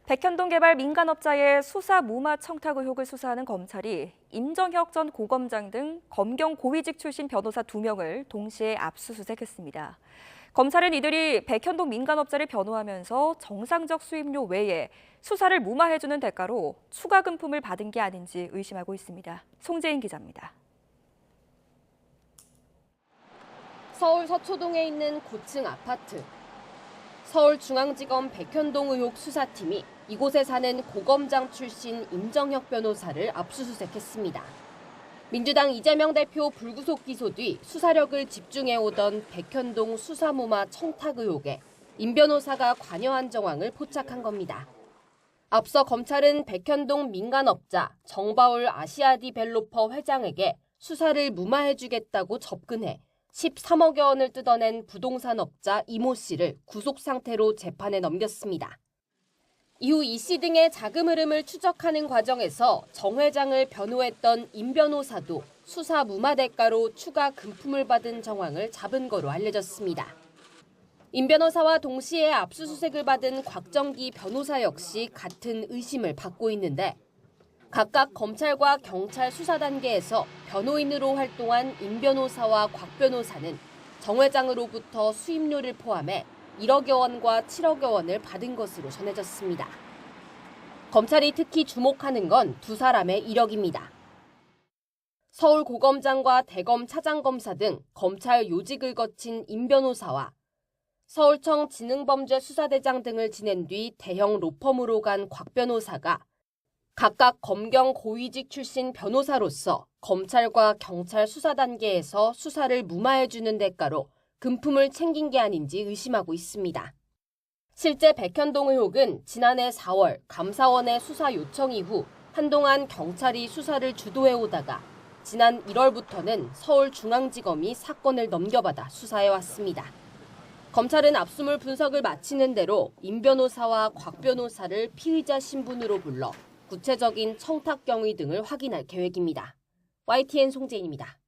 백현동 개발 민간업자의 수사 무마 청탁 의혹을 수사하는 검찰이 임정혁 전 고검장 등 검경 고위직 출신 변호사 2명을 동시에 압수수색했습니다. 검찰은 이들이 백현동 민간업자를 변호하면서 정상적 수임료 외에 수사를 무마해주는 대가로 추가 금품을 받은 게 아닌지 의심하고 있습니다. 송재인 기자입니다. 서울 서초동에 있는 고층 아파트. 서울중앙지검 백현동 의혹 수사팀이 이곳에 사는 고검장 출신 임정혁 변호사를 압수수색했습니다. 민주당 이재명 대표 불구속 기소 뒤 수사력을 집중해오던 백현동 수사무마 청탁 의혹에 임 변호사가 관여한 정황을 포착한 겁니다. 앞서 검찰은 백현동 민간업자 정바울 아시아디벨로퍼 회장에게 수사를 무마해주겠다고 접근해 13억여 원을 뜯어낸 부동산 업자 이모 씨를 구속 상태로 재판에 넘겼습니다. 이후 이 씨 등의 자금 흐름을 추적하는 과정에서 정 회장을 변호했던 임 변호사도 수사 무마 대가로 추가 금품을 받은 정황을 잡은 거로 알려졌습니다. 임 변호사와 동시에 압수수색을 받은 곽정기 변호사 역시 같은 의심을 받고 있는데 각각 검찰과 경찰 수사 단계에서 변호인으로 활동한 임 변호사와 곽 변호사는 정 회장으로부터 수임료를 포함해 1억여 원과 7억여 원을 받은 것으로 전해졌습니다. 검찰이 특히 주목하는 건 두 사람의 이력입니다. 서울고검장과 대검 차장검사 등 검찰 요직을 거친 임 변호사와 서울청 지능범죄수사대장 등을 지낸 뒤 대형 로펌으로 간 곽 변호사가 각각 검경 고위직 출신 변호사로서 검찰과 경찰 수사 단계에서 수사를 무마해주는 대가로 금품을 챙긴 게 아닌지 의심하고 있습니다. 실제 백현동 의혹은 지난해 4월 감사원의 수사 요청 이후 한동안 경찰이 수사를 주도해오다가 지난 1월부터는 서울중앙지검이 사건을 넘겨받아 수사해왔습니다. 검찰은 압수물 분석을 마치는 대로 임 변호사와 곽 변호사를 피의자 신분으로 불러 구체적인 청탁 경위 등을 확인할 계획입니다. YTN 송재인입니다.